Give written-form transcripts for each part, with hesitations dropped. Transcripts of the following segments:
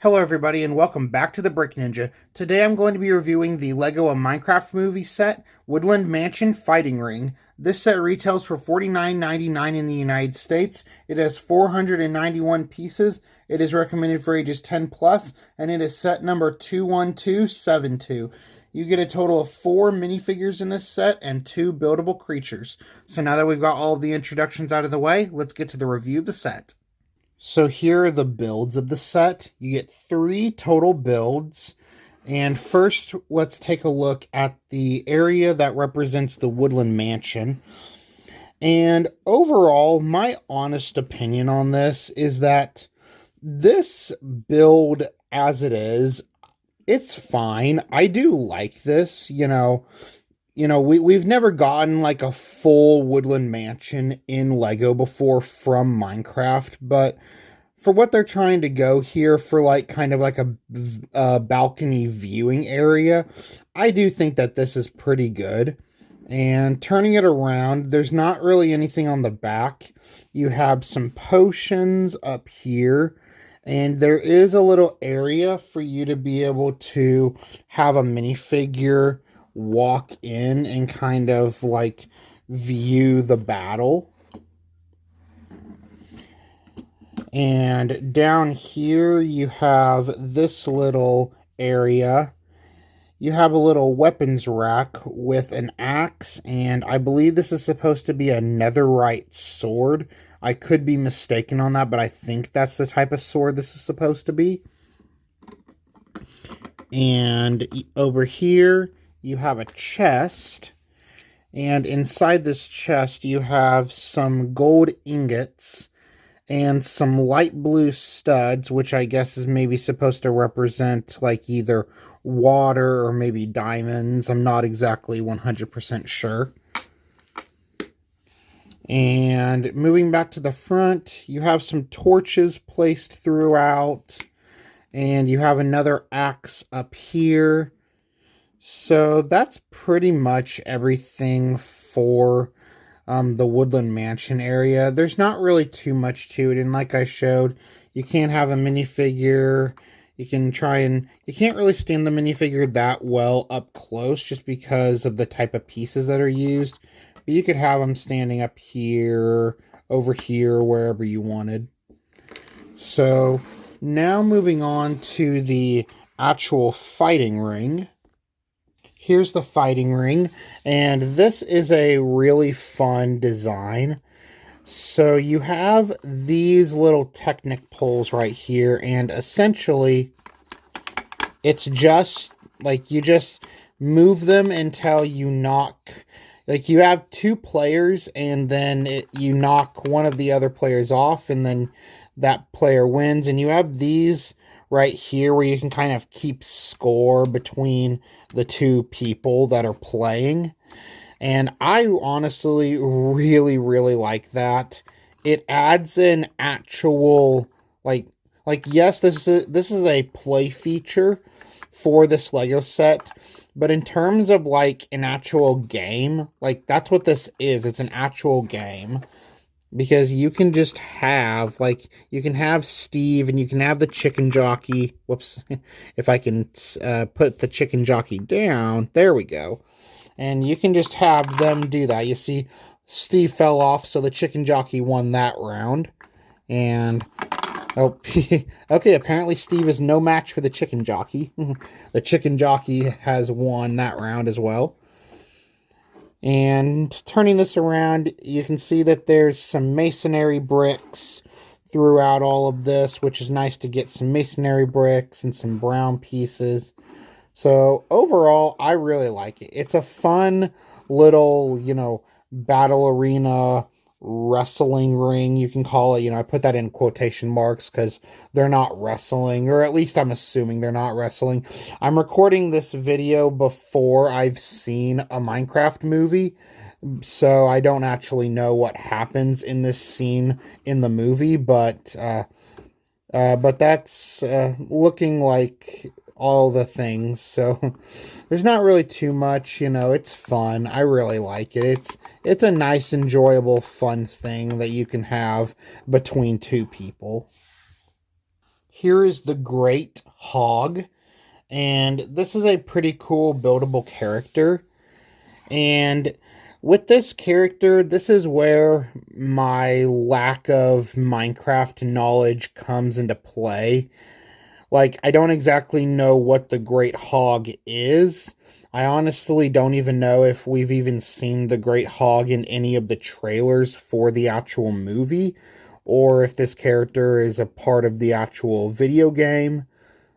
Hello everybody and welcome back to the Brick Ninja. Today I'm going to be reviewing the LEGO Minecraft movie set, Woodland Mansion Fighting Ring. This set retails for $49.99 in the United States. It has 491 pieces. It is recommended for ages 10 plus, and it is set number 21272. You get a total of 4 minifigures in this set and 2 buildable creatures. So now that we've got all of the introductions out of the way, let's get to the review of the set. So here are the builds of the set. You get 3 total builds. And first, let's take a look at the area that represents the Woodland Mansion. And overall, my honest opinion on this is that this build as it is, it's fine. I do like this, we've never gotten like a full Woodland Mansion in Lego before from Minecraft, but for what they're trying to go here for like kind of like a balcony viewing area, I do think that this is pretty good. And turning it around, there's not really anything on the back. You have some potions up here, and there is a little area for you to be able to have a minifigure walk in and kind of like view the battle. And down here you have this little area. You have a little weapons rack with an axe, and I believe this is supposed to be a netherite sword. I could be mistaken on that, but I think that's the type of sword this is supposed to be. And over here you have a chest, and inside this chest you have some gold ingots and some light blue studs, which I guess is maybe supposed to represent like either water or maybe diamonds. I'm not exactly 100% sure. And moving back to the front, you have some torches placed throughout, and you have another axe up here. So that's pretty much everything for the Woodland Mansion area. There's not really too much to it, and like I showed, you can't have a minifigure. You can't really stand the minifigure that well up close just because of the type of pieces that are used. But you could have them standing up here, over here, wherever you wanted. So now moving on to the actual fighting ring. Here's the fighting ring, and this is a really fun design. So you have these little Technic poles right here, and essentially it's just like you just move them until you knock, like you have 2 players, and then you knock one of the other players off, and then that player wins. And you have these right here where you can kind of keep score between the 2 people that are playing. And I honestly really like that. It adds an actual like yes, this is a play feature for this Lego set, but in terms of like an actual game, like that's what this is. It's an actual game. Because you can just have, like, you can have Steve and you can have the chicken jockey. Whoops. If I can put the chicken jockey down. There we go. And you can just have them do that. You see, Steve fell off, so the chicken jockey won that round. And, oh, okay, apparently Steve is no match for the chicken jockey. The chicken jockey has won that round as well. And turning this around, you can see that there's some masonry bricks throughout all of this, which is nice to get some masonry bricks and some brown pieces. So overall, I really like it. It's a fun little, battle arena wrestling ring, you can call it. I put that in quotation marks because they're not wrestling, or at least I'm assuming they're not wrestling. I'm recording this video before I've seen a Minecraft movie, so I don't actually know what happens in this scene in the movie, but that's looking like all the things. So there's not really too much, it's fun. I really like it. It's a nice, enjoyable, fun thing that you can have between 2 people. Here is the Great Hog, and this is a pretty cool buildable character. And with this character, this is where my lack of Minecraft knowledge comes into play. Like, I don't exactly know what the Great Hog is. I honestly don't even know if we've even seen the Great Hog in any of the trailers for the actual movie, or if this character is a part of the actual video game.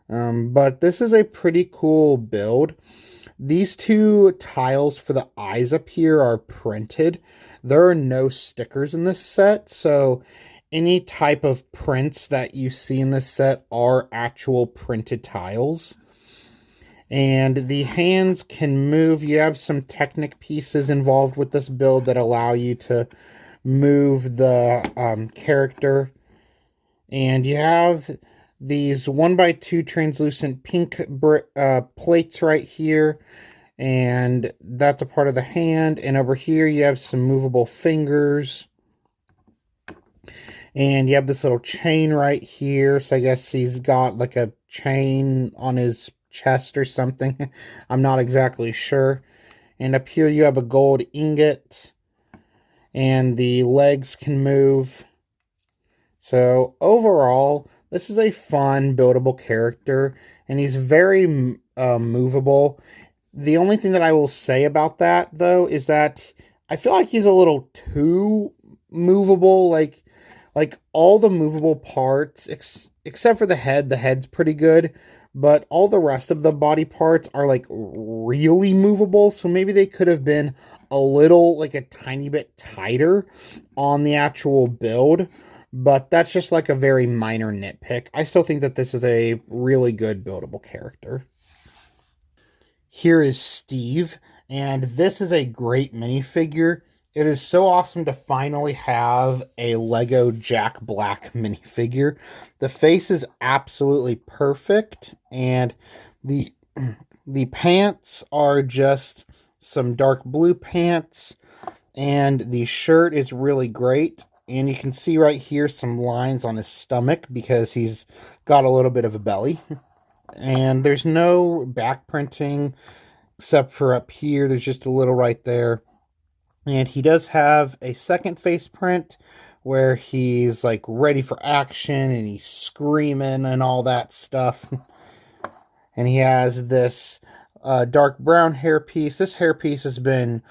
But this is a pretty cool build. These two tiles for the eyes up here are printed. There are no stickers in this set, so any type of prints that you see in this set are actual printed tiles. And the hands can move. You have some Technic pieces involved with this build that allow you to move the character. And you have these 1x2 translucent pink plates right here. And that's a part of the hand. And over here you have some movable fingers. And you have this little chain right here. So I guess he's got like a chain on his chest or something. I'm not exactly sure. And up here you have a gold ingot. And the legs can move. So overall, this is a fun, buildable character. And he's very movable. The only thing that I will say about that, though, is that I feel like he's a little too movable. Like all the movable parts, except for the head. The head's pretty good. But all the rest of the body parts are, like, really movable. So maybe they could have been a little, like, a tiny bit tighter on the actual build. But that's just, like, a very minor nitpick. I still think that this is a really good buildable character. Here is Steve. And this is a great minifigure. It is so awesome to finally have a Lego Jack Black minifigure. The face is absolutely perfect, and the pants are just some dark blue pants, and the shirt is really great. And you can see right here some lines on his stomach because he's got a little bit of a belly. And there's no back printing except for up here. There's just a little right there. And he does have a second face print where he's like ready for action and he's screaming and all that stuff. And he has this dark brown hairpiece. This hairpiece has been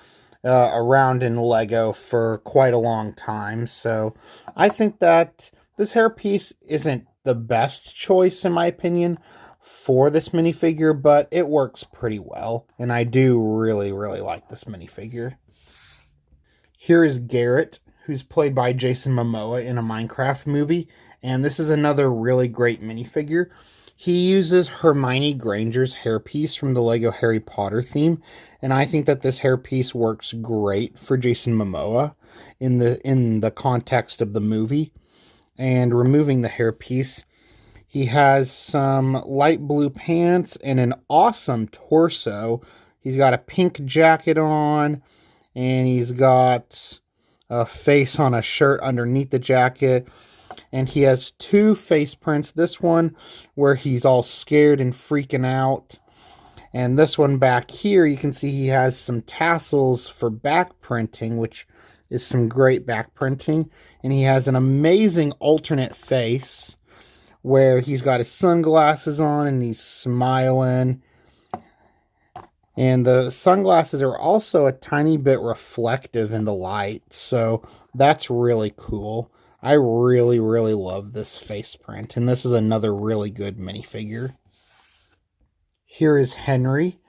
around in Lego for quite a long time. So I think that this hairpiece isn't the best choice, in my opinion, for this minifigure, but it works pretty well. And I do really, really like this minifigure. Here is Garrett, who's played by Jason Momoa in a Minecraft movie, and this is another really great minifigure. He uses Hermione Granger's hairpiece from the Lego Harry Potter theme, and I think that this hairpiece works great for Jason Momoa in the context of the movie. And removing the hairpiece, he has some light blue pants and an awesome torso. He's got a pink jacket on, and he's got a face on a shirt underneath the jacket. And he has two face prints. This one where he's all scared and freaking out. And this one back here, you can see he has some tassels for back printing, which is some great back printing. And he has an amazing alternate face where he's got his sunglasses on and he's smiling. And the sunglasses are also a tiny bit reflective in the light, so that's really cool. I really, really love this face print, and this is another really good minifigure. Here is Henry,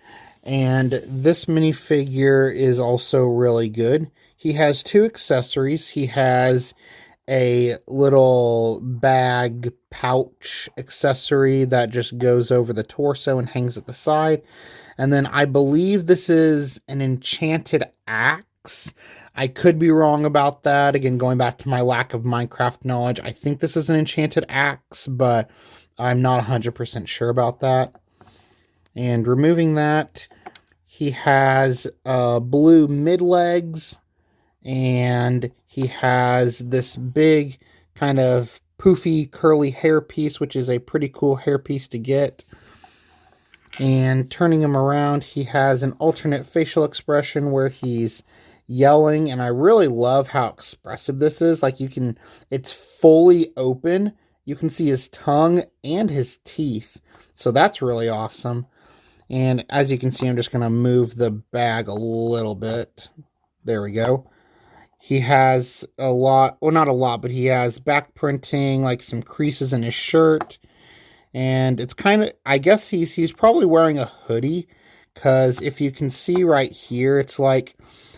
and this minifigure is also really good. He has two accessories. He has a little bag pouch accessory that just goes over the torso and hangs at the side. And then I believe this is an enchanted axe. I could be wrong about that. Again, going back to my lack of Minecraft knowledge, I think this is an enchanted axe, but I'm not 100% sure about that. And removing that, he has blue mid-legs, and he has this big kind of poofy curly hairpiece, which is a pretty cool hairpiece to get. And turning him around, he has an alternate facial expression where he's yelling, and I really love how expressive this is. Like, it's fully open. You can see his tongue and his teeth. So that's really awesome. And as you can see, I'm just going to move the bag a little bit. There we go. He has a lot, well, not a lot, but he has back printing, like some creases in his shirt. And it's kind of, I guess he's probably wearing a hoodie, because if you can see right here, it's like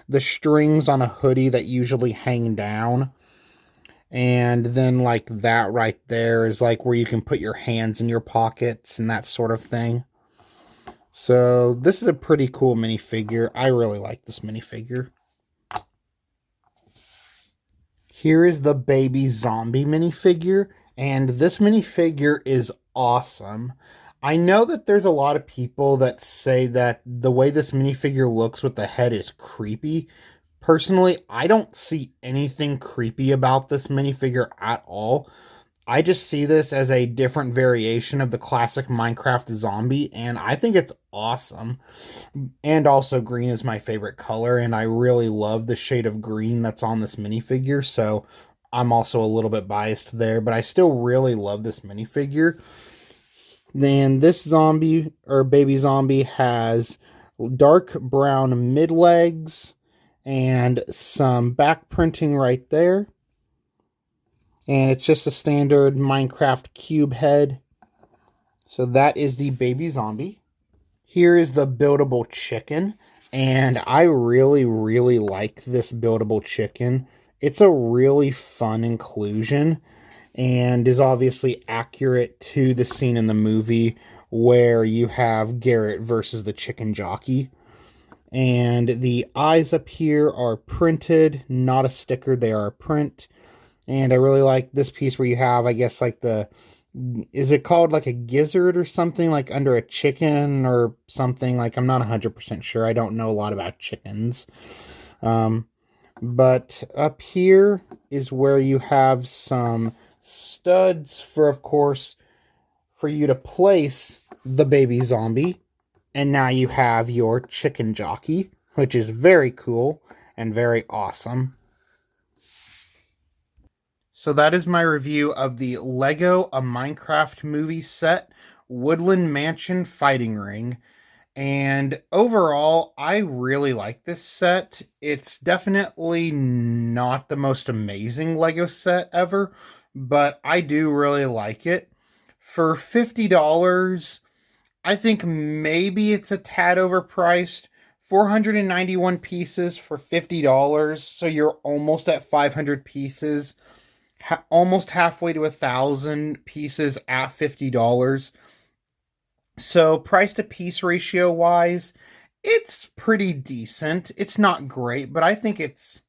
the strings on a hoodie that usually hang down. And then like that right there is like where you can put your hands in your pockets and that sort of thing. So this is a pretty cool minifigure. I really like this minifigure. Here is the baby zombie minifigure, and this minifigure is awesome. I know that there's a lot of people that say that the way this minifigure looks with the head is creepy. Personally, I don't see anything creepy about this minifigure at all. I just see this as a different variation of the classic Minecraft zombie, and I think it's awesome. And also, green is my favorite color, and I really love the shade of green that's on this minifigure, so I'm also a little bit biased there, but I still really love this minifigure. Then this zombie, or baby zombie, has dark brown mid legs and some back printing right there. And it's just a standard Minecraft cube head. So that is the baby zombie. Here is the buildable chicken. And I really, really like this buildable chicken. It's a really fun inclusion and is obviously accurate to the scene in the movie where you have Garrett versus the chicken jockey. And the eyes up here are printed, not a sticker, they are a print. And I really like this piece where you have, I guess, like is it called like a gizzard or something, like under a chicken or something? Like, I'm not 100% sure. I don't know a lot about chickens. But up here is where you have some studs for, of course, for you to place the baby zombie. And now you have your chicken jockey, which is very cool and very awesome. So that is my review of the Lego A Minecraft Movie set, Woodland Mansion Fighting Ring. And overall, I really like this set. It's definitely not the most amazing Lego set ever, but I do really like it. For $50, I think maybe it's a tad overpriced. 491 pieces for $50, so you're almost at 500 pieces. Almost halfway to 1,000 pieces at $50. So price to piece ratio wise, it's pretty decent. It's not great, but I think it's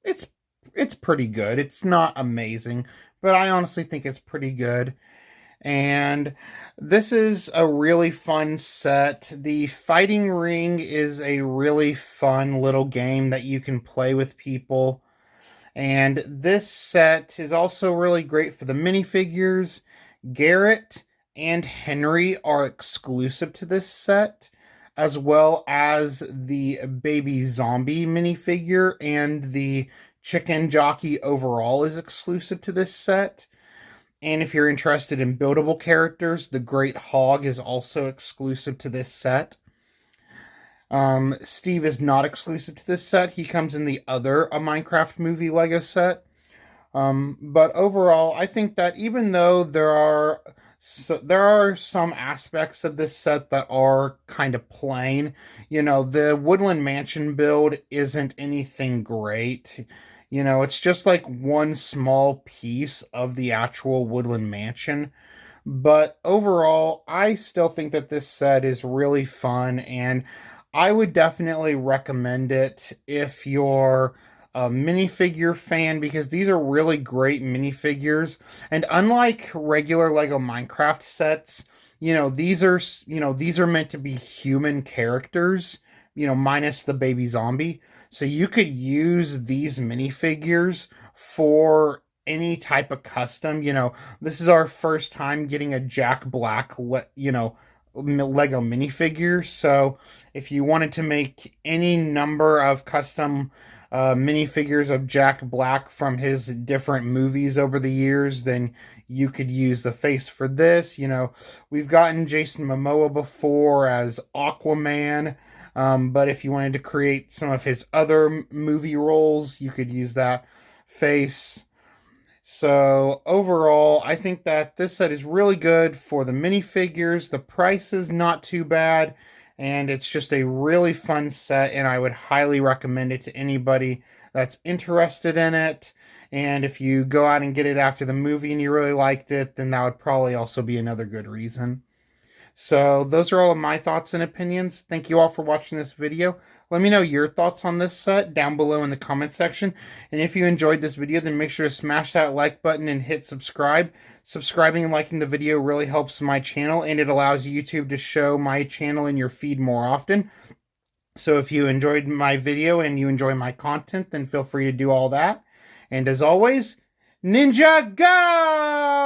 pretty good. It's not amazing, but I honestly think it's pretty good. And this is a really fun set. The Fighting Ring is a really fun little game that you can play with people. And this set is also really great for the minifigures. Garrett and Henry are exclusive to this set, as well as the baby zombie minifigure, and the chicken jockey overall is exclusive to this set. And if you're interested in buildable characters, the Great Hog is also exclusive to this set. Steve is not exclusive to this set. He comes in the other A Minecraft Movie Lego set. But overall, I think that even though there are some aspects of this set that are kind of plain, the Woodland Mansion build isn't anything great. It's just like one small piece of the actual Woodland Mansion. But overall, I still think that this set is really fun, and I would definitely recommend it if you're a minifigure fan, because these are really great minifigures. And unlike regular Lego Minecraft sets, these are meant to be human characters, minus the baby zombie. So you could use these minifigures for any type of custom. This is our first time getting a Jack Black, Lego minifigure. So if you wanted to make any number of custom minifigures of Jack Black from his different movies over the years, then you could use the face for this. We've gotten Jason Momoa before as Aquaman. But if you wanted to create some of his other movie roles, you could use that face. So overall, I think that this set is really good for the minifigures. The price is not too bad, and it's just a really fun set, and I would highly recommend it to anybody that's interested in it. And if you go out and get it after the movie and you really liked it, then that would probably also be another good reason. So those are all of my thoughts and opinions. Thank you all for watching this video. Let me know your thoughts on this set down below in the comment section. And if you enjoyed this video, then make sure to smash that like button and hit subscribe. Subscribing and liking the video really helps my channel, and it allows YouTube to show my channel in your feed more often. So if you enjoyed my video and you enjoy my content, then feel free to do all that. And as always, Ninja Go!